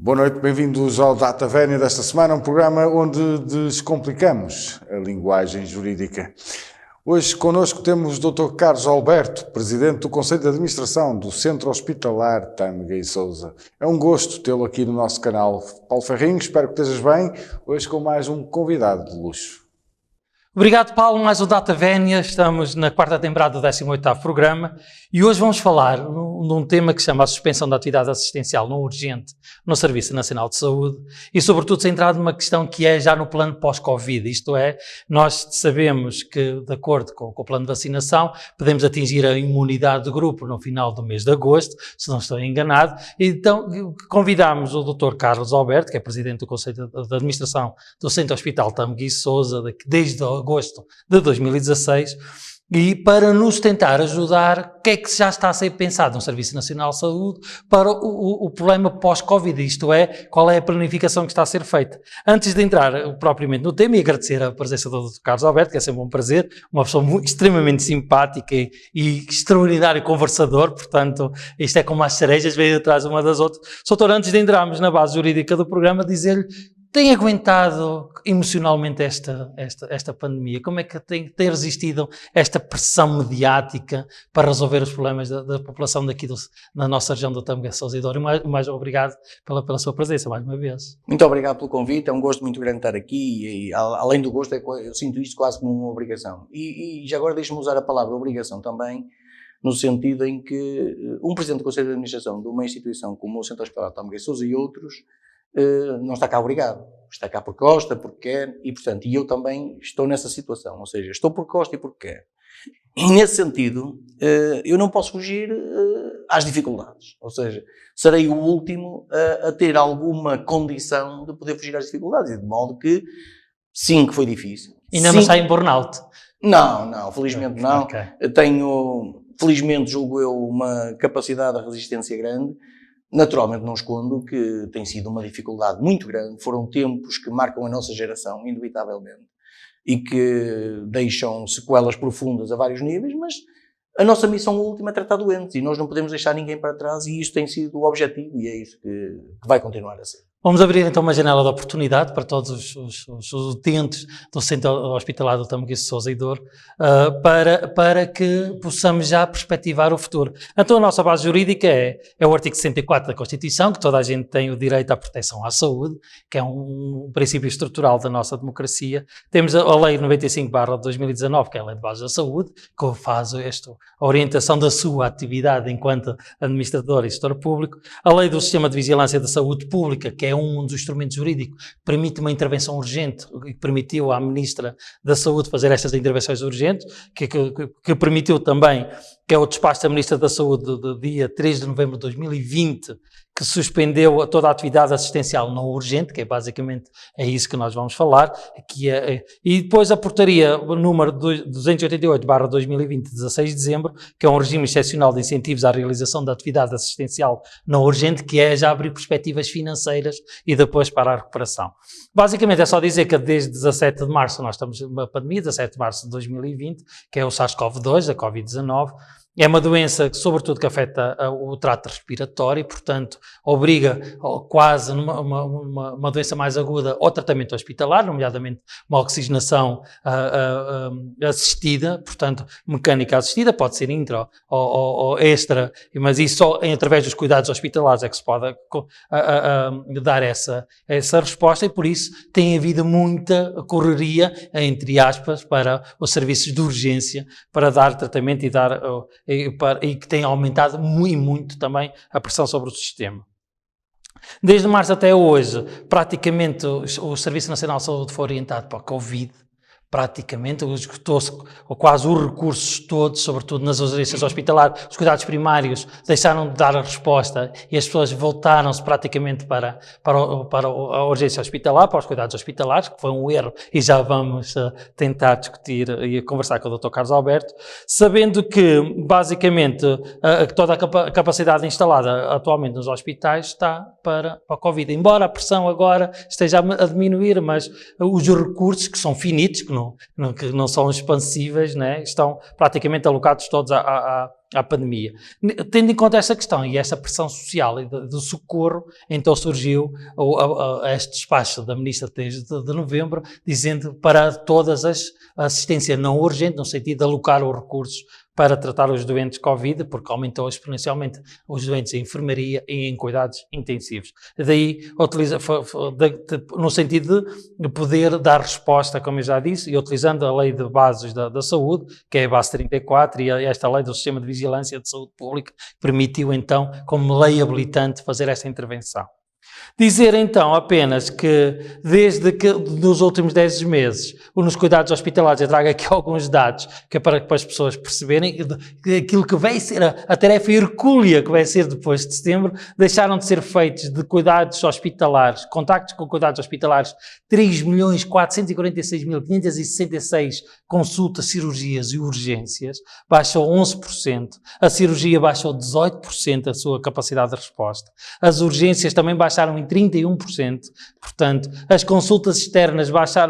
Boa noite, bem-vindos ao Data Vénia desta semana, um programa onde descomplicamos a linguagem jurídica. Hoje connosco temos o Dr. Carlos Alberto, Presidente do Conselho de Administração do Centro Hospitalar Tâmega e Sousa. É um gosto tê-lo aqui no nosso canal. Paulo Ferrinho, espero que estejas bem, hoje com mais um convidado de luxo. Obrigado, Paulo. Mais um Data Vénia. Estamos na quarta temporada do 18º programa e hoje vamos falar num tema que se chama a suspensão da atividade assistencial não urgente no Serviço Nacional de Saúde e, sobretudo, centrado numa questão que é já no plano pós-Covid. Isto é, nós sabemos que, de acordo com o plano de vacinação, podemos atingir a imunidade de grupo no final do mês de agosto, se não estou enganado. Então, convidámos o Dr. Carlos Alberto, que é Presidente do Conselho de Administração do Centro Hospital Tâmega e Sousa, desde agosto de 2016, e para nos tentar ajudar o que é que já está a ser pensado no Serviço Nacional de Saúde para o problema pós-Covid, isto é, qual é a planificação que está a ser feita. Antes de entrar propriamente no tema e agradecer a presença do Dr. Carlos Alberto, que é sempre um prazer, uma pessoa extremamente simpática e extraordinário conversador, portanto, isto é como as cerejas, veio atrás uma das outras. Doutor, antes de entrarmos na base jurídica do programa, dizer-lhe, tem aguentado emocionalmente esta pandemia? Como é que tem resistido esta pressão mediática para resolver os problemas da população daqui na nossa região do Tâmega, Sousa e Douro? Mais obrigado pela sua presença, mais uma vez. Muito obrigado pelo convite, é um gosto muito grande estar aqui e além do gosto, eu sinto isto quase como uma obrigação. E já agora deixe-me usar a palavra obrigação também, no sentido em que um Presidente do Conselho de Administração de uma instituição como o Centro Hospitalar Tâmega e Sousa e outros não está cá obrigado, está cá porque gosta, porque quer, e portanto, eu também estou nessa situação, ou seja, estou porque gosto e porque quer. E nesse sentido, eu não posso fugir às dificuldades, ou seja, serei o último a ter alguma condição de poder fugir às dificuldades, e de modo que, sim, que foi difícil. Ainda não está em burnout? Não, felizmente não. Okay. Tenho, felizmente, julgo eu, uma capacidade de resistência grande. Naturalmente não escondo que tem sido uma dificuldade muito grande, foram tempos que marcam a nossa geração, indubitavelmente, e que deixam sequelas profundas a vários níveis, mas a nossa missão última é tratar doentes e nós não podemos deixar ninguém para trás e isso tem sido o objetivo e é isso que vai continuar a ser. Vamos abrir então uma janela de oportunidade para todos os utentes do Centro Hospitalar do Tâmega e Sousa e Douro, para que possamos já perspectivar o futuro. Então a nossa base jurídica é o artigo 64 da Constituição, que toda a gente tem o direito à proteção à saúde, que é um princípio estrutural da nossa democracia. Temos a Lei 95/2019, que é a Lei de Base da Saúde, que faz a orientação da sua atividade enquanto administrador e gestor público. A Lei do Sistema de Vigilância da Saúde Pública, que é um dos instrumentos jurídicos que permite uma intervenção urgente e permitiu à Ministra da Saúde fazer estas intervenções urgentes, que permitiu também, que é o despacho da Ministra da Saúde do dia 3 de novembro de 2020, que suspendeu toda a atividade assistencial não urgente, que é basicamente isso que nós vamos falar, e depois a portaria número 288/2020, de 16 de dezembro, que é um regime excepcional de incentivos à realização da atividade assistencial não urgente, que é já abrir perspectivas financeiras e depois para a recuperação. Basicamente é só dizer que desde 17 de março nós estamos numa pandemia, 17 de março de 2020, que é o SARS-CoV-2, a Covid-19, é uma doença que, sobretudo, que afeta o trato respiratório e, portanto, obriga quase uma doença mais aguda ao tratamento hospitalar, nomeadamente uma oxigenação assistida, portanto, mecânica assistida, pode ser intra ou extra, mas isso só através dos cuidados hospitalares é que se pode dar essa resposta e, por isso, tem havido muita correria, entre aspas, para os serviços de urgência, para dar tratamento e que tem aumentado muito também a pressão sobre o sistema. Desde março até hoje, praticamente o Serviço Nacional de Saúde foi orientado para a Covid, praticamente, esgotou-se quase os recursos todos, sobretudo nas urgências hospitalares. Os cuidados primários deixaram de dar a resposta e as pessoas voltaram-se praticamente para a urgência hospitalar, para os cuidados hospitalares, que foi um erro e já vamos tentar discutir e conversar com o Dr. Carlos Alberto, sabendo que, basicamente, toda a capacidade instalada atualmente nos hospitais está para a Covid. Embora a pressão agora esteja a diminuir, mas os recursos, que são finitos, que não são expansíveis, né, estão praticamente alocados todos à à pandemia. Tendo em conta esta questão e esta pressão social e do socorro, então surgiu este despacho da Ministra de novembro, dizendo para todas as assistência não urgente, no sentido de alocar os recursos para tratar os doentes Covid, porque aumentou exponencialmente os doentes em enfermaria e em cuidados intensivos. Daí, no sentido de poder dar resposta, como eu já disse, e utilizando a lei de bases da saúde, que é a base 34, e esta lei do Sistema de Vigilância de Saúde Pública, permitiu então, como lei habilitante, fazer esta intervenção. Dizer então apenas que desde que nos últimos 10 meses nos cuidados hospitalares, eu trago aqui alguns dados que é para as pessoas perceberem aquilo que vai ser a tarefa hercúlea que vai ser depois de setembro, deixaram de ser feitos de cuidados hospitalares, contactos com cuidados hospitalares, 3.446.566 consultas, cirurgias e urgências, baixou 11%, a cirurgia baixou 18% a sua capacidade de resposta, as urgências também baixaram em 31%, portanto, as consultas externas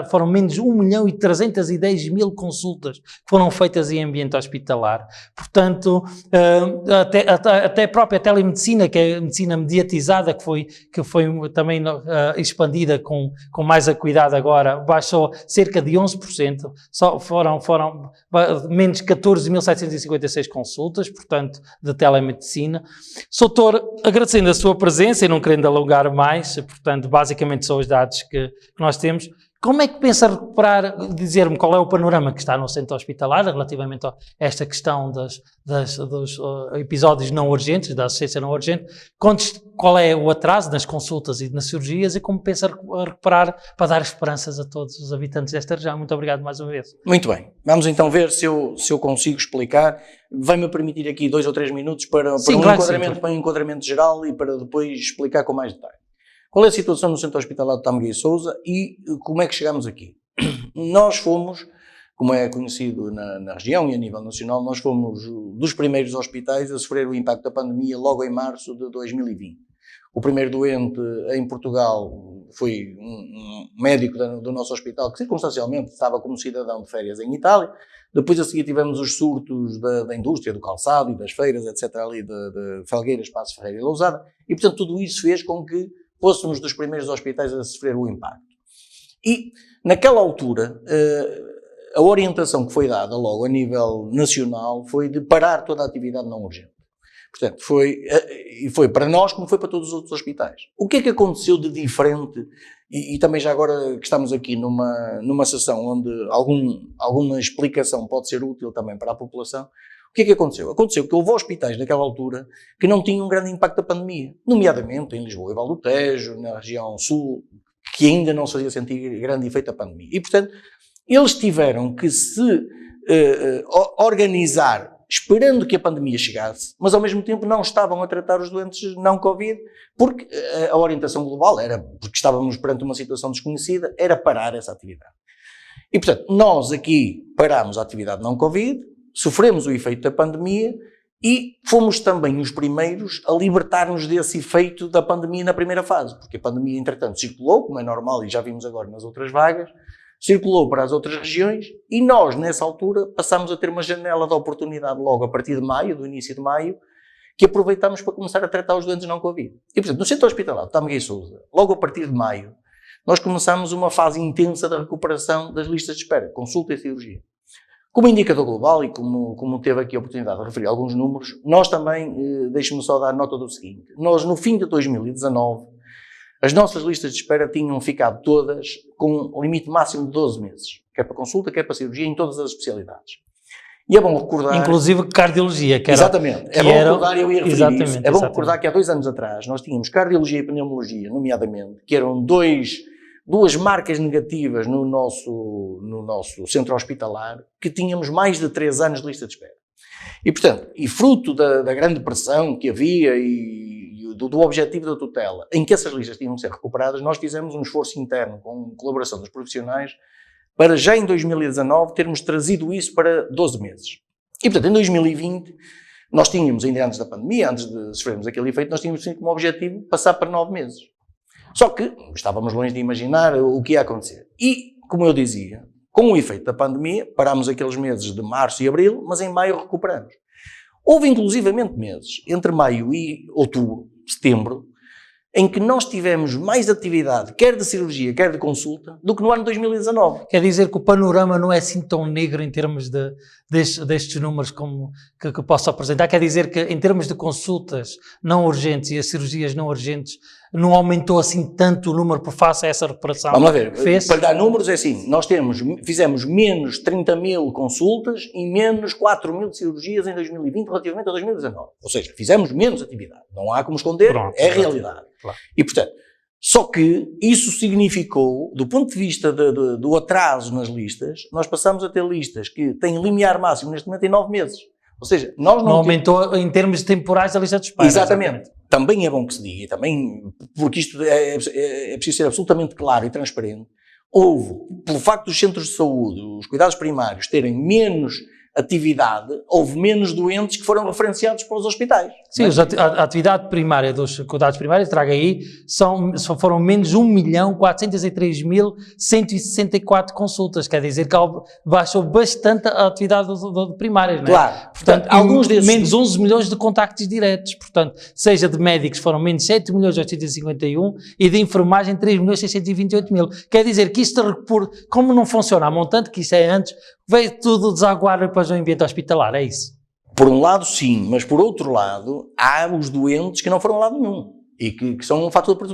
foram menos 1.310.000 consultas que foram feitas em ambiente hospitalar. Portanto, até a própria telemedicina, que é a medicina mediatizada, que foi também expandida com mais acuidado agora, baixou cerca de 11%, só foram menos 14.756 consultas, portanto, de telemedicina. Soutor, agradecendo a sua presença e não querendo alongar mais, portanto, basicamente são os dados que nós temos. Como é que pensa recuperar, dizer-me qual é o panorama que está no centro hospitalar relativamente a esta questão dos episódios não urgentes, da assistência não urgente, qual é o atraso nas consultas e nas cirurgias e como pensa recuperar para dar esperanças a todos os habitantes desta região? Muito obrigado mais uma vez. Muito bem, vamos então ver se eu consigo explicar. Vai-me permitir aqui 2 ou 3 minutos para um enquadramento geral e para depois explicar com mais detalhe. Qual é a situação no Centro Hospitalar de Tâmega e Sousa e como é que chegamos aqui? Nós fomos, como é conhecido na região e a nível nacional, nós fomos dos primeiros hospitais a sofrer o impacto da pandemia logo em março de 2020. O primeiro doente em Portugal foi um médico do nosso hospital que circunstancialmente estava como cidadão de férias em Itália. Depois a seguir tivemos os surtos da indústria, do calçado e das feiras, etc. ali de Felgueiras, Passos Ferreira e Lousada. E portanto tudo isso fez com que fôssemos dos primeiros hospitais a sofrer o impacto. E, naquela altura, a orientação que foi dada logo a nível nacional foi de parar toda a atividade não urgente. Portanto, foi para nós como foi para todos os outros hospitais. O que é que aconteceu de diferente, e também já agora que estamos aqui numa sessão onde alguma explicação pode ser útil também para a população. O que é que aconteceu? Aconteceu que houve hospitais naquela altura que não tinham um grande impacto da pandemia, nomeadamente em Lisboa e Val do Tejo, na região sul, que ainda não se fazia sentir grande efeito da pandemia. E, portanto, eles tiveram que se organizar esperando que a pandemia chegasse, mas ao mesmo tempo não estavam a tratar os doentes não Covid, porque a orientação global era, porque estávamos perante uma situação desconhecida, era parar essa atividade. E, portanto, nós aqui parámos a atividade não Covid, sofremos o efeito da pandemia e fomos também os primeiros a libertar-nos desse efeito da pandemia na primeira fase, porque a pandemia, entretanto, circulou, como é normal e já vimos agora nas outras vagas, circulou para as outras regiões e nós, nessa altura, passámos a ter uma janela de oportunidade logo a partir de maio, do início de maio, que aproveitámos para começar a tratar os doentes não Covid. E, portanto, no Centro Hospitalar de Tâmega e Sousa, logo a partir de maio, nós começámos uma fase intensa da recuperação das listas de espera, consulta e cirurgia. Como indicador global e como teve aqui a oportunidade de referir alguns números, nós também, deixe-me só dar nota do seguinte, nós no fim de 2019, as nossas listas de espera tinham ficado todas com um limite máximo de 12 meses, quer para consulta, quer para cirurgia, em todas as especialidades. E é bom recordar... Inclusive cardiologia, que era... Exatamente, é bom recordar, eu ia referir isso, é bom recordar que há 2 anos atrás nós tínhamos cardiologia e pneumologia, nomeadamente, que eram duas marcas negativas no nosso centro hospitalar, que tínhamos mais de 3 anos de lista de espera. E, portanto, e fruto da grande pressão que havia e do objetivo da tutela, em que essas listas tinham de ser recuperadas, nós fizemos um esforço interno com colaboração dos profissionais para já em 2019 termos trazido isso para 12 meses. E, portanto, em 2020, nós tínhamos, ainda antes da pandemia, antes de sofrermos aquele efeito, nós tínhamos como objetivo passar para 9 meses. Só que estávamos longe de imaginar o que ia acontecer. E, como eu dizia, com o efeito da pandemia, parámos aqueles meses de março e abril, mas em maio recuperamos. Houve inclusivamente meses, entre maio e outubro, setembro, em que nós tivemos mais atividade, quer de cirurgia, quer de consulta, do que no ano 2019. Quer dizer que o panorama não é assim tão negro em termos destes números como que posso apresentar? Quer dizer que em termos de consultas não urgentes e as cirurgias não urgentes, não aumentou assim tanto o número por face a essa recuperação? Vamos lá ver, que fez? para dar números é assim, nós fizemos menos 30 mil consultas e menos 4 mil cirurgias em 2020 relativamente a 2019. Ou seja, fizemos menos atividade. Não há como esconder, Pronto, é a realidade. Claro. E portanto, só que isso significou, do ponto de vista do atraso nas listas, nós passamos a ter listas que têm limiar máximo neste momento em 9 meses. Ou seja, nós não aumentou em termos temporais a lista de espera. Exatamente. Também é bom que se diga, e também, porque isto é preciso ser absolutamente claro e transparente, houve, pelo facto dos centros de saúde, os cuidados primários terem menos atividade, houve menos doentes que foram referenciados para os hospitais. Sim, a atividade primária dos cuidados primários, traga aí, foram menos 1.403.164 consultas, quer dizer que baixou bastante a atividade primária, não é? Claro. Portanto, alguns desses... menos 11 milhões de contactos diretos, portanto, seja de médicos foram menos 7.851 e de enfermagem 3.628.000. Quer dizer que isto, como não funciona a montante, que isso é antes, veio tudo desaguar depois do ambiente hospitalar, é isso? Por um lado, sim, mas por outro lado, há os doentes que não foram a lado nenhum e que são um fator de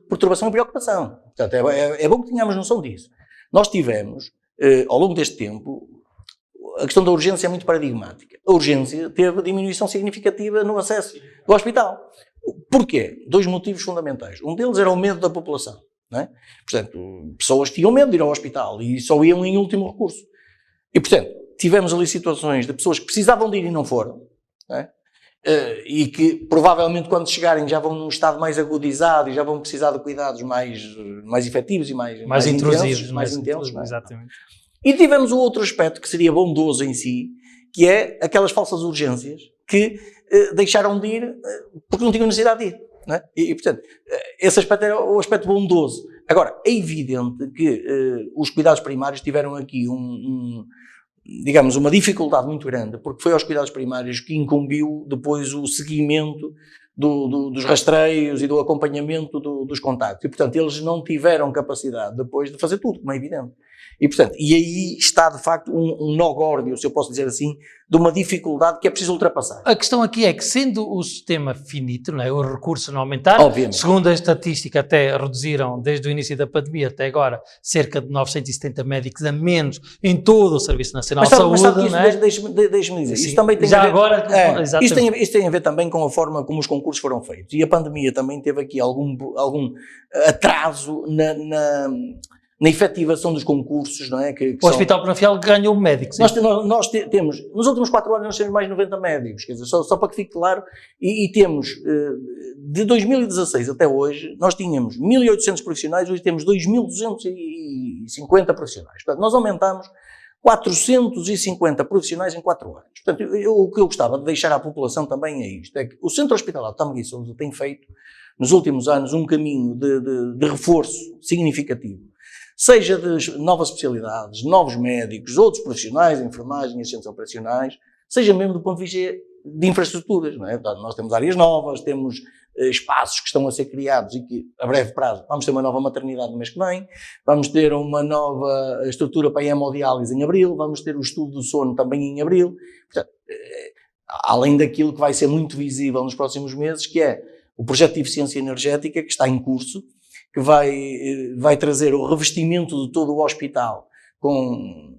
perturbação e preocupação. Portanto, é bom que tenhamos noção disso. Nós tivemos, ao longo deste tempo, a questão da urgência é muito paradigmática. A urgência teve diminuição significativa no acesso ao hospital. Porquê? 2 motivos fundamentais. Um deles era o medo da população. Não é? Portanto, pessoas tinham medo de ir ao hospital e só iam em último recurso. E, portanto, tivemos ali situações de pessoas que precisavam de ir e não foram, não é? E que provavelmente quando chegarem já vão num estado mais agudizado e já vão precisar de cuidados mais efetivos e mais intrusivos, mais intensos. Exatamente. E tivemos o outro aspecto que seria bondoso em si, que é aquelas falsas urgências que deixaram de ir porque não tinham necessidade de ir. Não é? E, portanto, esse aspecto era o aspecto bondoso. Agora, é evidente que os cuidados primários tiveram aqui digamos, uma dificuldade muito grande, porque foi aos cuidados primários que incumbiu depois o seguimento dos rastreios e do acompanhamento dos contactos. E, portanto, eles não tiveram capacidade depois de fazer tudo, como é evidente. E, portanto, e aí está, de facto, um nó górdio, se eu posso dizer assim, de uma dificuldade que é preciso ultrapassar. A questão aqui é que, sendo o sistema finito, não é? Os recursos não aumentaram, obviamente. Segundo a estatística, até reduziram, desde o início da pandemia até agora, cerca de 970 médicos a menos em todo o Serviço Nacional de Saúde. Mas não é? Deixe-me dizer, Sim, isso também tem já a ver, agora, isto tem a ver também com a forma como os concursos foram feitos. E a pandemia também teve aqui algum atraso na efetivação dos concursos, não é? O Hospital Penafiel ganhou médicos. Nós temos, nos últimos 4 anos nós temos mais de 90 médicos, quer dizer, só para que fique claro, e temos, de 2016 até hoje, nós tínhamos 1.800 profissionais, hoje temos 2.250 profissionais. Portanto, nós aumentamos 450 profissionais em 4 anos. Portanto, o que eu gostava de deixar à população também é isto, é que o Centro Hospitalar de Tâmega e Sousa tem feito, nos últimos anos, um caminho de reforço significativo. Seja de novas especialidades, novos médicos, outros profissionais, enfermagem, assistentes operacionais, seja mesmo do ponto de vista de infraestruturas, não é? Portanto, nós temos áreas novas, temos espaços que estão a ser criados e que, a breve prazo, vamos ter uma nova maternidade no mês que vem, vamos ter uma nova estrutura para a hemodiálise em abril, vamos ter o estudo do sono também em abril. Portanto, além daquilo que vai ser muito visível nos próximos meses, que é o projeto de eficiência energética que está em curso, que vai trazer o revestimento de todo o hospital com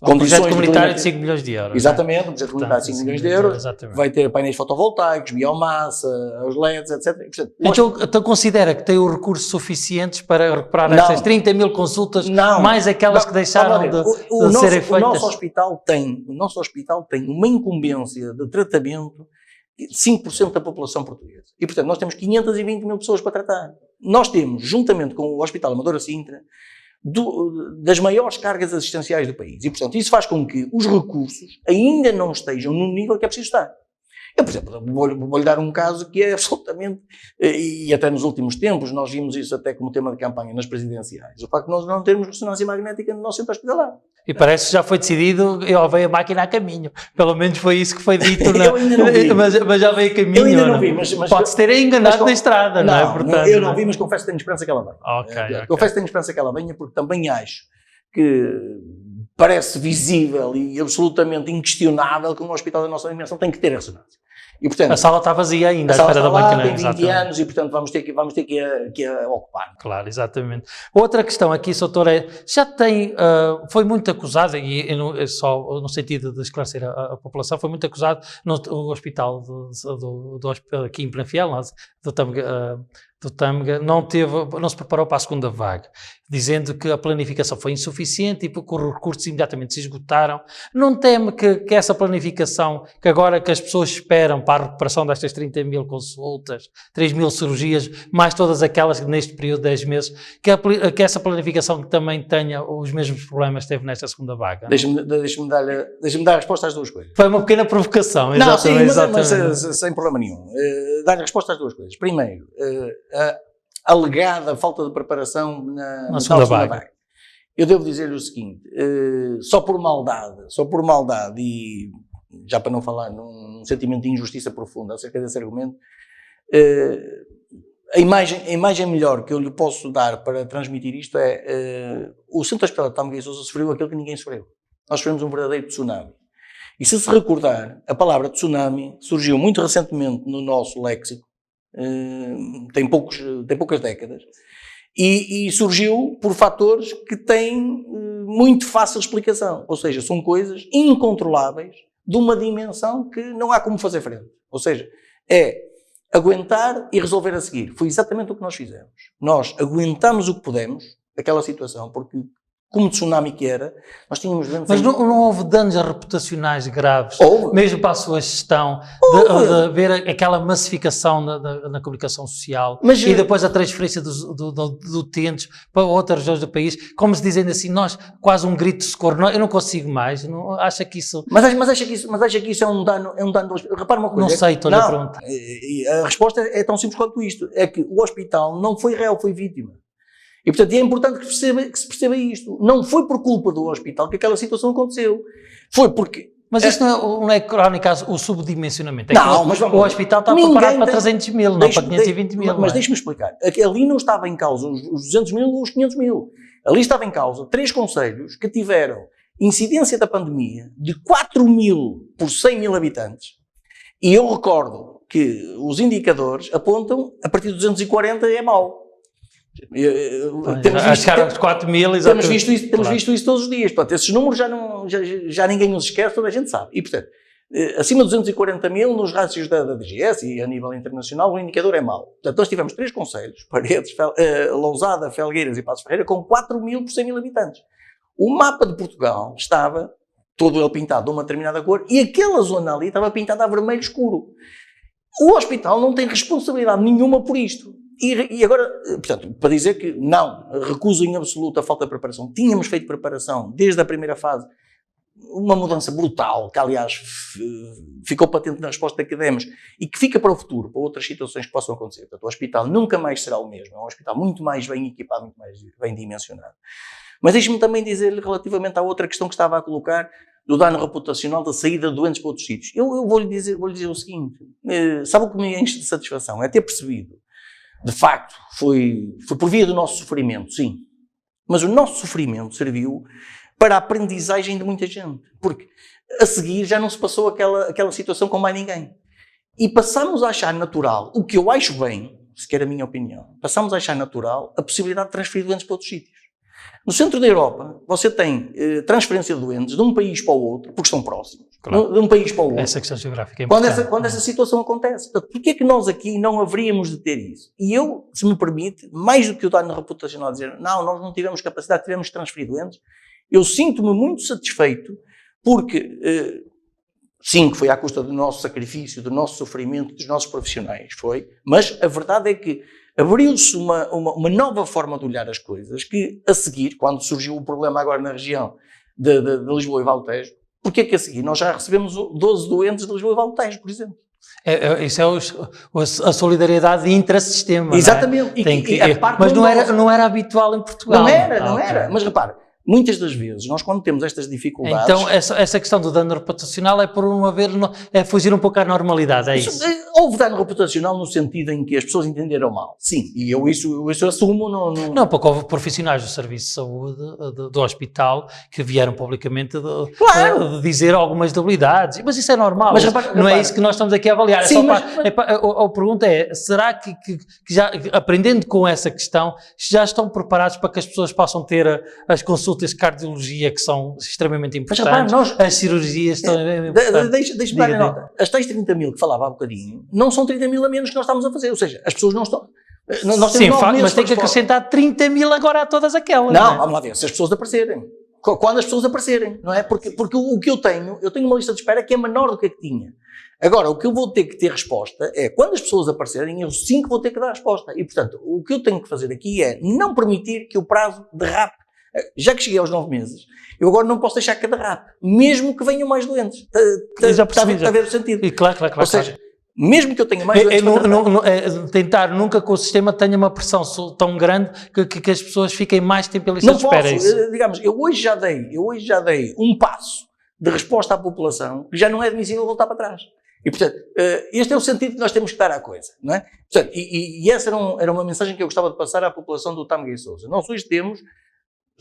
condições projeto comunitário de 5 milhões de euros. Exatamente, um projeto comunitário de 5 milhões de euros. Exatamente. Vai ter painéis fotovoltaicos, biomassa, os LEDs, etc. Portanto, então considera que tem os recursos suficientes para recuperar estas 30 mil consultas, mais aquelas que deixaram de serem feitas? O nosso hospital tem uma incumbência de tratamento de 5% da população portuguesa. E, portanto, nós temos 520 mil pessoas para tratar. Nós temos, juntamente com o Hospital Amadora Sintra, das maiores cargas assistenciais do país. E, portanto, isso faz com que os recursos ainda não estejam no nível que é preciso estar. Eu, por exemplo, vou-lhe dar um caso que é absolutamente, e até nos últimos tempos, nós vimos isso até como tema de campanha nas presidenciais, o facto de nós não termos ressonância magnética no nosso centro hospitalar. E parece que já foi decidido, veio a máquina a caminho. Pelo menos foi isso que foi dito. Eu ainda não vi. Mas já veio a caminho. Eu ainda não vi, mas pode-se ter enganado na estrada, não é? Portanto, eu não vi, mas confesso que tenho esperança que ela venha. Ok. Confesso que tenho esperança que ela venha, porque também acho que parece visível e absolutamente inquestionável que um hospital da nossa dimensão tem que ter ressonância. E, portanto, a sala está vazia ainda, a sala espera está da lá, máquina. tem 20 exatamente. anos e, portanto, vamos ter que a ocupar. Claro, exatamente. Outra questão aqui, Soutor, já tem, foi muito acusado, só no sentido de esclarecer a população, foi muito acusado no hospital aqui em Penafiel, do Tâmega, não se preparou para a segunda vaga, dizendo que a planificação foi insuficiente e porque os recursos imediatamente se esgotaram. Não teme que essa planificação, que agora que as pessoas esperam para a recuperação destas 30 mil consultas, 3 mil cirurgias, mais todas aquelas que neste período de 10 meses, que essa planificação também tenha os mesmos problemas que teve nesta segunda vaga? Deixa-me dar a resposta às duas coisas. Foi uma pequena provocação, não, sim, exatamente. mas sem problema nenhum. Dar a resposta às duas coisas. Primeiro, a alegada falta de preparação na segunda vaga. Eu devo dizer-lhe o seguinte, só por maldade e já para não falar num sentimento de injustiça profunda acerca desse argumento, a imagem melhor que eu lhe posso dar para transmitir isto é o Centro Hospitalar de Tâmega e Sousa sofreu aquilo que ninguém sofreu. Nós sofremos um verdadeiro tsunami. E se recordar, a palavra tsunami surgiu muito recentemente no nosso léxico, tem poucas décadas, e surgiu por fatores que têm muito fácil explicação, ou seja, são coisas incontroláveis de uma dimensão que não há como fazer frente, ou seja, é aguentar e resolver a seguir. Foi exatamente o que nós fizemos. Nós aguentamos o que pudemos, aquela situação, porque como tsunami que era, nós tínhamos... Mas não houve danos reputacionais graves, mesmo para a sua gestão, de ver aquela massificação na comunicação social e depois a transferência dos utentes para outras regiões do país, como se dizendo assim, nós, quase um grito de socorro, eu não consigo mais, não, acha que isso... Mas acha que isso é um dano, repara uma coisa... Não sei, estou-lhe a perguntar. A resposta é tão simples quanto isto, é que o hospital não foi réu, foi vítima. E, portanto, é importante que se perceba isto. Não foi por culpa do hospital que aquela situação aconteceu. Foi porque... Mas isto não é crónica, o subdimensionamento. Mas o hospital está preparado para 300 mil, não para 520 mil. Mas deixe-me explicar. Ali não estava em causa os 200 mil ou os 500 mil. Ali estava em causa 3 concelhos que tiveram incidência da pandemia de 4 mil por 100 mil habitantes. E eu recordo que os indicadores apontam, a partir de 240 é mau. Chegaram aos 4 mil, temos visto isso todos os dias. Portanto, esses números já ninguém os esquece, toda a gente sabe. E, portanto, acima de 240 mil nos rácios da DGS e a nível internacional, o indicador é mau. Portanto, nós tivemos 3 concelhos, Paredes, Lousada, Felgueiras e Passos Ferreira, com 4 mil por 100 mil habitantes. O mapa de Portugal estava todo ele pintado de uma determinada cor e aquela zona ali estava pintada a vermelho escuro. O hospital não tem responsabilidade nenhuma por isto. E agora, portanto, para dizer que não, recuso em absoluto a falta de preparação. Tínhamos feito preparação desde a primeira fase, uma mudança brutal, que aliás ficou patente na resposta que demos e que fica para o futuro, para outras situações que possam acontecer. Portanto, o hospital nunca mais será o mesmo, é um hospital muito mais bem equipado, muito mais bem dimensionado. Mas deixe-me também dizer-lhe relativamente à outra questão que estava a colocar, do dano reputacional da saída de doentes para outros sítios. Eu vou-lhe dizer o seguinte, sabe o que me enche de satisfação? É ter percebido. De facto, foi por via do nosso sofrimento, sim. Mas o nosso sofrimento serviu para a aprendizagem de muita gente. Porque a seguir já não se passou aquela situação com mais ninguém. E passamos a achar natural, o que eu acho bem, se quer a minha opinião, passamos a achar natural a possibilidade de transferir doentes para outros sítios. No centro da Europa, você tem transferência de doentes de um país para o outro, porque estão próximos, claro. De um país para o outro. Essa questão geográfica é importante. Quando essa situação acontece. Portanto, porquê é que nós aqui não haveríamos de ter isso? E eu, se me permite, mais do que o dano reputacional dizer, não, nós não tivemos capacidade, tivemos que transferir doentes, eu sinto-me muito satisfeito, porque, sim, que foi à custa do nosso sacrifício, do nosso sofrimento, dos nossos profissionais, foi, mas a verdade é que abriu-se uma nova forma de olhar as coisas que, a seguir, quando surgiu o problema agora na região de Lisboa e Valtejo, porque é que a seguir nós já recebemos 12 doentes de Lisboa e Valtejo, por exemplo? Isso é a solidariedade intrasistema. Exatamente. Não é? E a parte mas não era habitual em Portugal. Não era. Okay. Mas repara, muitas das vezes, nós quando temos estas dificuldades... Então, essa questão do dano reputacional é por é fugir um pouco à normalidade, é isso? Houve dano reputacional no sentido em que as pessoas entenderam mal. Sim, e eu isso assumo. Não, porque houve profissionais do Serviço de Saúde, do hospital, que vieram publicamente de dizer algumas debilidades, mas isso é normal, mas, não é isso que nós estamos aqui a avaliar. Sim, a pergunta é, será que já, aprendendo com essa questão, já estão preparados para que as pessoas possam ter as consultas de cardiologia, que são extremamente importantes, as cirurgias estão importantes. Deixa-me dar a nota. As tais 30 mil que falava há bocadinho, não são 30 mil a menos que nós estamos a fazer, ou seja, as pessoas não estão... Sim, mas tem que acrescentar 30 mil agora a todas aquelas. Não, vamos lá ver, se as pessoas aparecerem. Quando as pessoas aparecerem, não é? Porque o que eu tenho uma lista de espera que é menor do que a que tinha. Agora, o que eu vou ter que ter resposta é, quando as pessoas aparecerem, eu sim que vou ter que dar resposta. E, portanto, o que eu tenho que fazer aqui é não permitir que o prazo derrape. Já que cheguei aos 9 meses, eu agora não posso deixar que derrape, mesmo que venham mais doentes. Está a ver o sentido? Claro. Ou seja, mesmo que eu tenha mais doentes... tentar nunca que o sistema tenha uma pressão tão grande que as pessoas fiquem mais tempo em lista de espera. Não posso, digamos, eu hoje já dei um passo de resposta à população que já não é admissível voltar para trás. E, portanto, este é o sentido que nós temos que dar à coisa, não é? Portanto, e essa era uma mensagem que eu gostava de passar à população do Tâmega e Sousa. Nós hoje temos...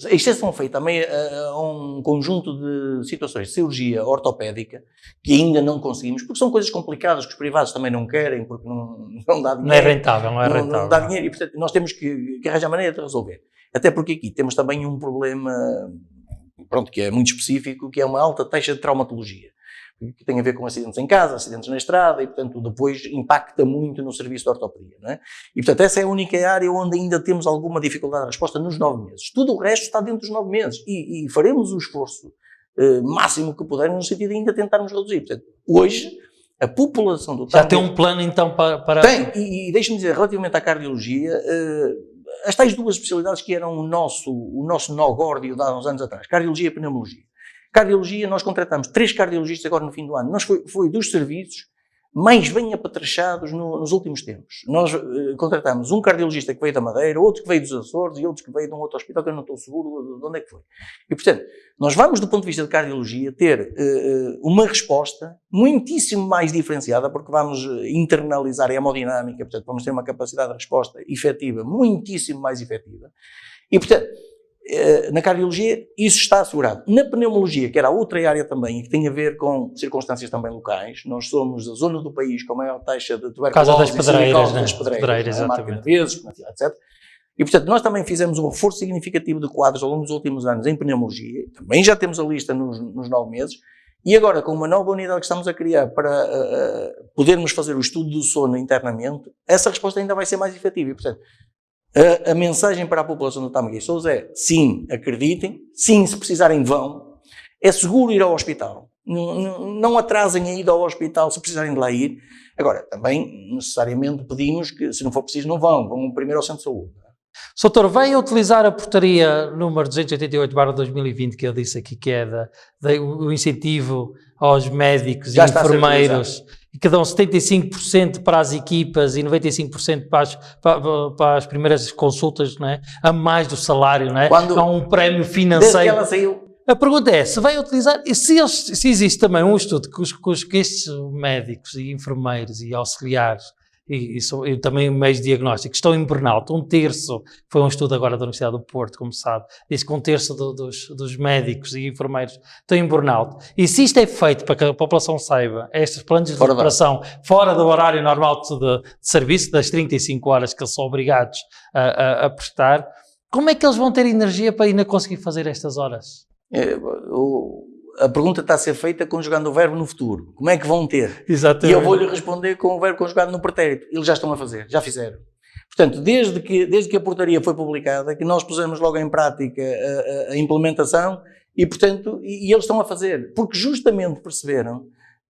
A exceção feita a um conjunto de situações de cirurgia ortopédica que ainda não conseguimos, porque são coisas complicadas que os privados também não querem, porque não dá dinheiro. Não é rentável, não dá dinheiro e, portanto, nós temos que arranjar maneira de resolver. Até porque aqui temos também um problema, que é muito específico, que é uma alta taxa de traumatologia, que tem a ver com acidentes em casa, acidentes na estrada e, portanto, depois impacta muito no serviço de ortopedia, não é? E, portanto, essa é a única área onde ainda temos alguma dificuldade de resposta nos 9 meses. Tudo o resto está dentro dos 9 meses e faremos o esforço máximo que pudermos no sentido de ainda tentarmos reduzir. Portanto, hoje, a população do Já tem um plano, então, para... Tem, e deixe-me dizer, relativamente à cardiologia, as tais duas especialidades que eram o nosso nó górdio há uns anos atrás, cardiologia e pneumologia. Cardiologia, nós contratamos 3 cardiologistas agora no fim do ano. Nós foi dos serviços mais bem apetrechados nos últimos tempos. Nós contratamos um cardiologista que veio da Madeira, outro que veio dos Açores e outro que veio de um outro hospital que eu não estou seguro de onde é que foi. E, portanto, nós vamos, do ponto de vista de cardiologia, ter uma resposta muitíssimo mais diferenciada, porque vamos internalizar a hemodinâmica, portanto, vamos ter uma capacidade de resposta efetiva, muitíssimo mais efetiva. E, portanto, na cardiologia isso está assegurado. Na pneumologia, que era a outra área também e que tem a ver com circunstâncias também locais, nós somos a zona do país com a maior taxa de tuberculose das pedreiras, das pedreiras, a marca de vezes, etc. E, portanto, nós também fizemos um reforço significativo de quadros ao longo dos últimos anos em pneumologia, também já temos a lista nos 9 meses, e agora com uma nova unidade que estamos a criar para podermos fazer o estudo do sono internamente, essa resposta ainda vai ser mais efetiva. E, portanto, a mensagem para a população do Tâmega e Sousa é, sim, acreditem, sim, se precisarem vão, é seguro ir ao hospital, não atrasem a ida ao hospital se precisarem de lá ir. Agora, também necessariamente pedimos que, se não for preciso, não vão primeiro ao centro de saúde. Soutor, vem utilizar a portaria número 288/2020 que eu disse aqui, que é o incentivo aos médicos e enfermeiros, que dão 75% para as equipas e 95% para as primeiras consultas, não é? A mais do salário, não é? Há um prémio financeiro. Desde que ela saiu. A pergunta é, se vai utilizar, e se existe também um estudo que estes médicos e enfermeiros e auxiliares e também meios diagnósticos estão em burnout, 1/3, foi um estudo agora da Universidade do Porto, como sabe, diz que 1/3 dos médicos e enfermeiros estão em burnout. E se isto é feito para que a população saiba, estes planos de recuperação fora do horário normal de serviço, das 35 horas que eles são obrigados a prestar, como é que eles vão ter energia para ainda conseguir fazer estas horas? A pergunta está a ser feita conjugando o verbo no futuro. Como é que vão ter? Exatamente. E eu vou-lhe responder com o verbo conjugado no pretérito. Eles já estão a fazer, já fizeram. Portanto, desde que a portaria foi publicada, que nós pusemos logo em prática a implementação e, portanto, e eles estão a fazer. Porque justamente perceberam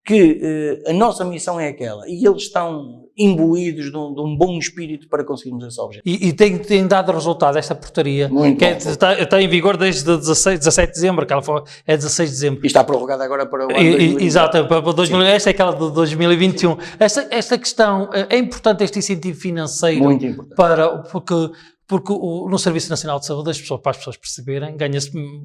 que a nossa missão é aquela. E eles estão imbuídos de um bom espírito para conseguirmos esse objetivo. E tem dado resultado esta portaria, Muito que bom. está em vigor desde 17 de dezembro, que ela é 16 de dezembro. E está prorrogada agora para o ano 2020. Exato, para 2000, esta é aquela de 2021. Esta questão, é importante este incentivo financeiro, Muito importante. porque no Serviço Nacional de Saúde, para as pessoas perceberem,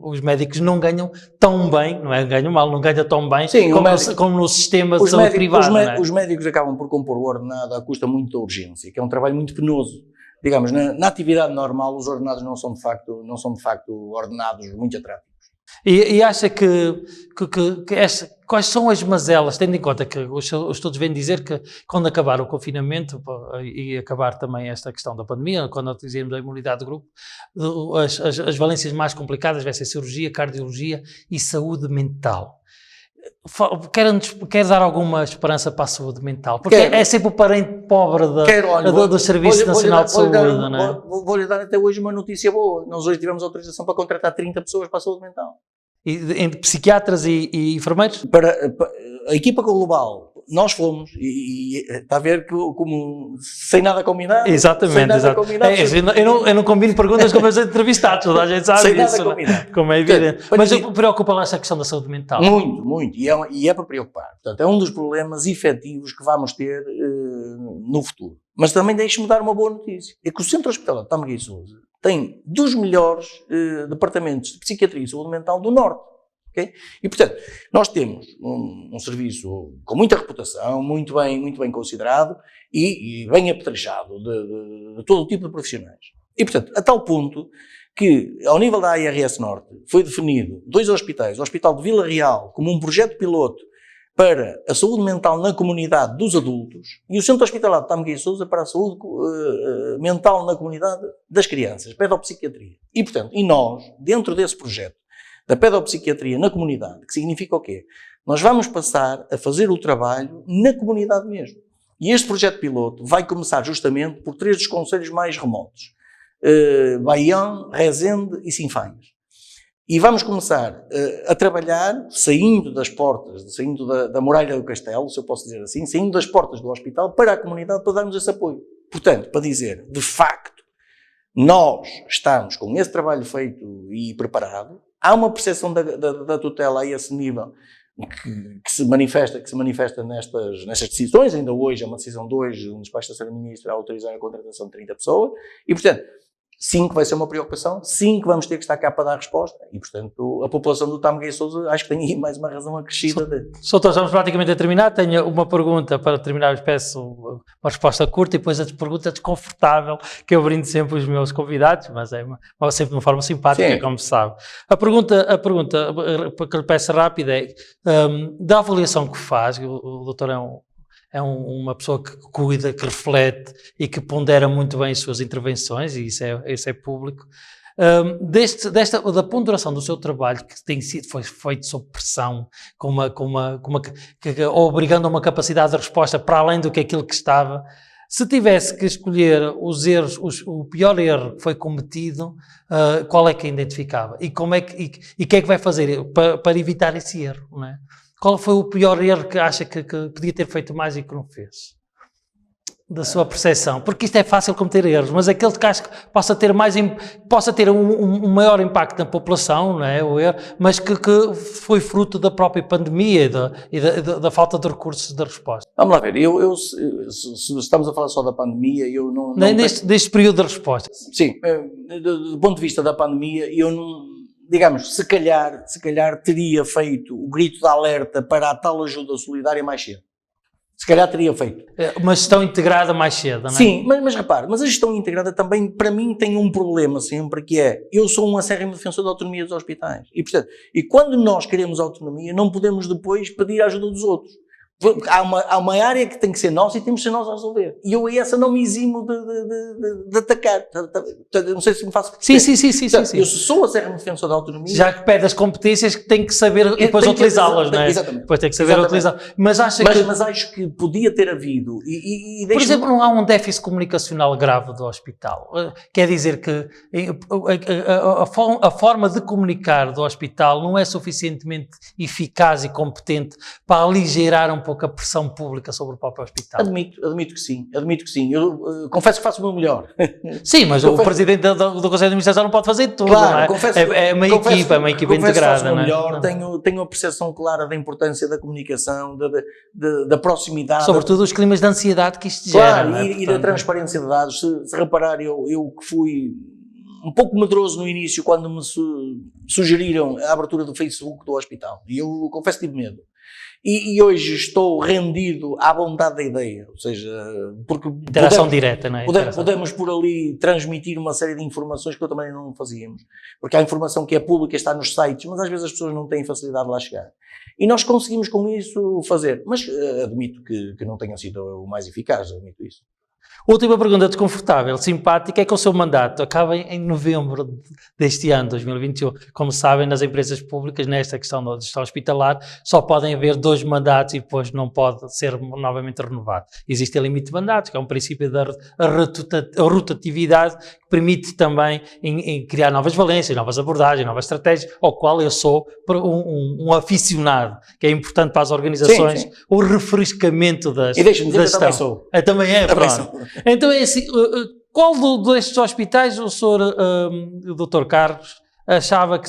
os médicos não ganham tão bem, não é? Ganham mal, não ganham tão bem. Sim, como no sistema de saúde privado. Os médicos acabam por compor o ordenado à custa muito da urgência, que é um trabalho muito penoso. Digamos, na atividade normal, os ordenados não são de facto ordenados muito atrativos. E acha quais são as mazelas, tendo em conta que os estudos vêm dizer que quando acabar o confinamento e acabar também esta questão da pandemia, quando dizemos a imunidade de grupo, as valências mais complicadas vai ser cirurgia, cardiologia e saúde mental. Quer dar alguma esperança para a saúde mental? Porque é sempre o parente pobre do Serviço Nacional de Saúde, não é? Vou-lhe dar até hoje uma notícia boa. Nós hoje tivemos autorização para contratar 30 pessoas para a saúde mental. Entre psiquiatras e enfermeiros? Para a equipa global, nós fomos, e está a ver como sem nada combinado. Exatamente. Eu não combino perguntas com meus entrevistados, toda a gente sabe sem disso, nada combinado. Como é evidente. Mas preocupa-me essa questão da saúde mental. Muito, e é para preocupar. Portanto, é um dos problemas efetivos que vamos ter no futuro. Mas também deixe-me dar uma boa notícia. É que o Centro Hospitalar de Tâmega e Sousa tem dos melhores departamentos de psiquiatria e saúde mental do Norte. Okay? E, portanto, nós temos um serviço com muita reputação, muito bem considerado e bem apetrechado de todo o tipo de profissionais. E, portanto, a tal ponto que, ao nível da ARS Norte, foi definido 2 hospitais, o Hospital de Vila Real como um projeto piloto para a saúde mental na comunidade dos adultos e o Centro Hospitalar de Tâmega e Sousa para a saúde mental na comunidade das crianças, pedopsiquiatria. E, portanto, nós, dentro desse projeto da pedopsiquiatria na comunidade, que significa o quê? Nós vamos passar a fazer o trabalho na comunidade mesmo. E este projeto piloto vai começar justamente por 3 dos concelhos mais remotos. Baião, Rezende e Sinfãs. E vamos começar a trabalhar, saindo das portas, saindo da muralha do castelo, se eu posso dizer assim, saindo das portas do hospital para a comunidade para darmos esse apoio. Portanto, para dizer, de facto, nós estamos com esse trabalho feito e preparado, há uma percepção da tutela a esse nível que se manifesta nestas decisões. Ainda hoje é uma decisão de hoje, um despacho da Sra. Ministra a autorizar a contratação de 30 pessoas e, portanto, sim que vai ser uma preocupação, sim que vamos ter que estar cá para dar resposta e, portanto, a população do Tâmega e Sousa acho que tem aí mais uma razão acrescida. Soutor, estamos praticamente a terminar. Tenho uma pergunta para terminar, eu peço uma resposta curta e depois a pergunta desconfortável que eu brindo sempre os meus convidados, mas é sempre de uma forma simpática, sim, como se sabe. A pergunta que lhe peço rápida é, da avaliação que faz, o doutor é uma pessoa que cuida, que reflete e que pondera muito bem as suas intervenções, e isso é público. Da ponderação do seu trabalho, que foi feito sob pressão, obrigando a uma capacidade de resposta para além do que aquilo que estava, se tivesse que escolher os erros, o pior erro que foi cometido, qual é que identificava? E o que é que vai fazer para evitar esse erro, não é? Qual foi o pior erro que acha que podia ter feito mais e que não fez? Da sua percepção. Porque isto é fácil cometer erros, mas aquele que acha que possa ter um maior impacto na população, não é? O erro, mas que foi fruto da própria pandemia e da falta de recursos de resposta. Vamos lá ver, se estamos a falar só da pandemia, eu não Deste período de resposta. Sim, do ponto de vista da pandemia, eu não... Digamos, se calhar teria feito o grito de alerta para a tal ajuda solidária mais cedo. Se calhar teria feito. Uma gestão integrada mais cedo, não é? Sim, mas repare, a gestão integrada também, para mim, tem um problema sempre, que é, eu sou um acérrimo defensor da autonomia dos hospitais. E, portanto, quando nós queremos autonomia, não podemos depois pedir a ajuda dos outros. Há uma área que tem que ser nossa e temos que ser nós a resolver. E eu a essa não me eximo de atacar. Não sei se me faço perceber. Sim. Eu sou acérrimo defensor da autonomia. Já que pede as competências, que tem que saber e depois utilizá-las, não é? Exatamente. Depois tem que saber utilizá-las. Mas acho que podia ter havido. Por exemplo, não há um déficit comunicacional grave do hospital. Quer dizer que a forma de comunicar do hospital não é suficientemente eficaz e competente para aligerar um pouco a pressão pública sobre o próprio hospital? Admito que sim. Eu confesso que faço o meu melhor. Sim, mas o presidente do Conselho de Administração não pode fazer tudo, Claro, não é? confesso, É uma equipa integrada, faço o não é? melhor, tenho a percepção clara da importância da comunicação, da proximidade. Sobretudo os climas de ansiedade que isto Claro, gera. e da transparência de dados. Se reparar, eu que fui um pouco medroso no início quando me sugeriram a abertura do Facebook do hospital. E eu confesso que tive medo. E hoje estou rendido à vontade da ideia, ou seja, porque interação direta, não é? Podemos por ali transmitir uma série de informações que eu também não fazíamos, porque há informação que é pública, está nos sites, mas às vezes as pessoas não têm facilidade de lá chegar. E nós conseguimos com isso fazer, mas admito que não tenha sido o mais eficaz, admito isso. Última pergunta desconfortável, simpática, é que o seu mandato acaba em novembro deste ano, 2021. Como sabem, nas empresas públicas, nesta questão da gestão hospitalar, só podem haver 2 mandatos e depois não pode ser novamente renovado. Existe o limite de mandatos, que é um princípio da rotatividade, que permite também em criar novas valências, novas abordagens, novas estratégias, ao qual eu sou um aficionado, que é importante para as organizações, sim. O refrescamento das... E deixa-me dizer que eu também sou. Também é, pronto. Então é assim, qual destes hospitais o senhor, o Dr. Carlos, achava que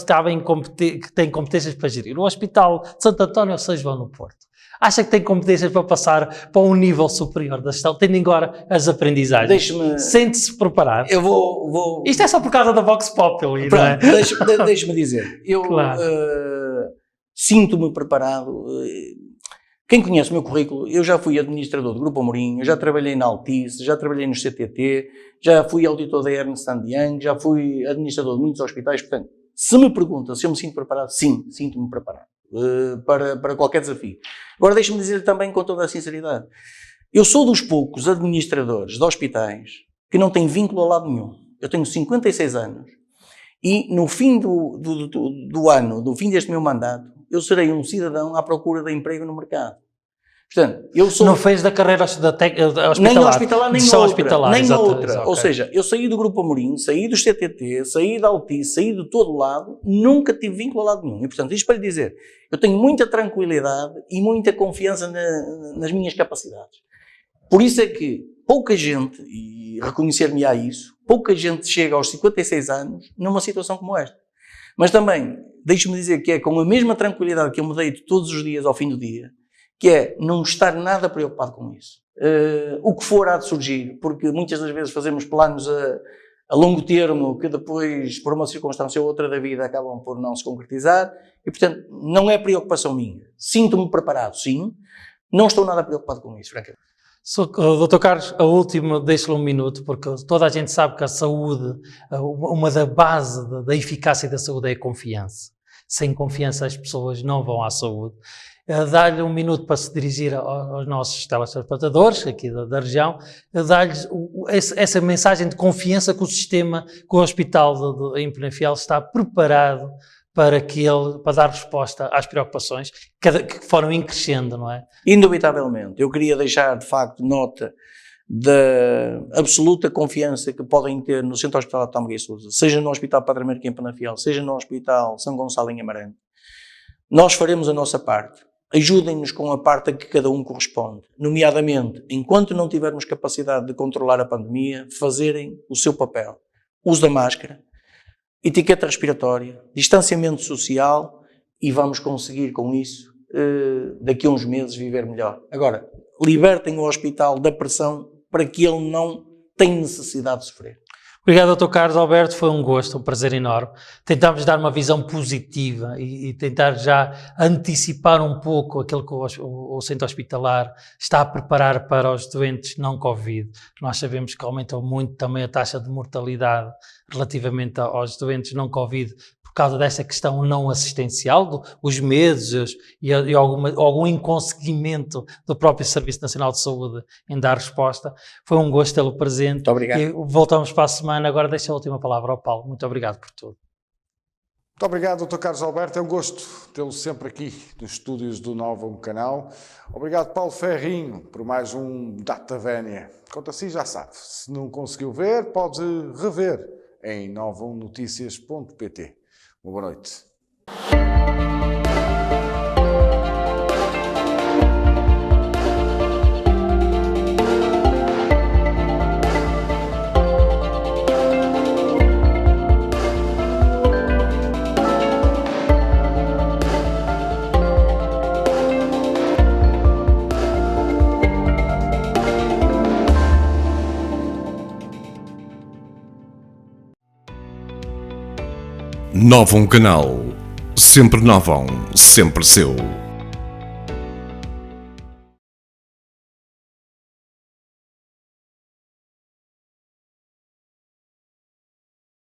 tem competências para gerir? O Hospital de Santo António ou São João no Porto? Acha que tem competências para passar para um nível superior da gestão, tendo agora as aprendizagens? Sente-se preparado? Eu vou... Isto é só por causa da Vox Populi, não é? Deixa-me dizer, eu claro. Sinto-me preparado. Quem conhece o meu currículo, eu já fui administrador do Grupo Amorim, eu já trabalhei na Altice, já trabalhei no CTT, já fui auditor da Ernst & Young, já fui administrador de muitos hospitais. Portanto, se me pergunta se eu me sinto preparado, sim, sinto-me preparado para qualquer desafio. Agora deixe-me dizer também com toda a sinceridade, eu sou dos poucos administradores de hospitais que não têm vínculo a lado nenhum. Eu tenho 56 anos e no fim do ano, do fim deste meu mandato, eu serei um cidadão à procura de emprego no mercado. Portanto, eu sou... Não fez da carreira hospitalar? Nem hospitalar, nem outra. Hospitalar, nem exatamente, outra. Okay. Ou seja, eu saí do Grupo Amorim, saí do CTT, saí da Altice, saí de todo lado, nunca tive vínculo a lado nenhum. E, portanto, isto para lhe dizer, eu tenho muita tranquilidade e muita confiança nas minhas capacidades. Por isso é que pouca gente, e reconhecer-me-á isso, pouca gente chega aos 56 anos numa situação como esta. Mas também, deixe-me dizer que é com a mesma tranquilidade que eu me deito todos os dias ao fim do dia, que é não estar nada preocupado com isso. O que for há de surgir, porque muitas das vezes fazemos planos a longo termo que depois, por uma circunstância ou outra da vida, acabam por não se concretizar e, portanto, não é preocupação minha. Sinto-me preparado, sim, não estou nada preocupado com isso, francamente. Dr. Carlos, a última, deixo-lhe um minuto, porque toda a gente sabe que a saúde, uma da base da eficácia da saúde é a confiança. Sem confiança as pessoas não vão à saúde. Dá-lhe um minuto para se dirigir aos nossos telespectadores aqui da região, dar-lhes essa mensagem de confiança que o sistema, que o Hospital em Penafiel está preparado para dar resposta às preocupações que foram em crescendo, não é? Indubitavelmente. Eu queria deixar, de facto, nota da absoluta confiança que podem ter no Centro Hospitalar de Tâmega e Sousa, seja no Hospital Padre Américo em Penafiel, seja no Hospital São Gonçalo em Amarante. Nós faremos a nossa parte. Ajudem-nos com a parte a que cada um corresponde. Nomeadamente, enquanto não tivermos capacidade de controlar a pandemia, fazerem o seu papel. Uso da máscara, etiqueta respiratória, distanciamento social e vamos conseguir com isso, daqui a uns meses, viver melhor. Agora, libertem o hospital da pressão para que ele não tenha necessidade de sofrer. Obrigado, Dr. Carlos Alberto, foi um gosto, um prazer enorme. Tentámos dar uma visão positiva e tentar já antecipar um pouco aquilo que o centro hospitalar está a preparar para os doentes não Covid. Nós sabemos que aumentou muito também a taxa de mortalidade relativamente aos doentes não Covid por causa dessa questão não assistencial, os medos e algum inconseguimento do próprio Serviço Nacional de Saúde em dar resposta. Foi um gosto tê-lo presente. Muito obrigado. E voltamos para a semana. Agora deixo a última palavra ao Paulo. Muito obrigado por tudo. Muito obrigado, Dr. Carlos Alberto. É um gosto tê-lo sempre aqui nos estúdios do Novo Canal. Obrigado, Paulo Ferrinho, por mais um Data Vénia. Quanto assim, já sabe. Se não conseguiu ver, pode rever em novonoticias.pt. Boa noite. Novam Canal. Sempre Novam, sempre seu.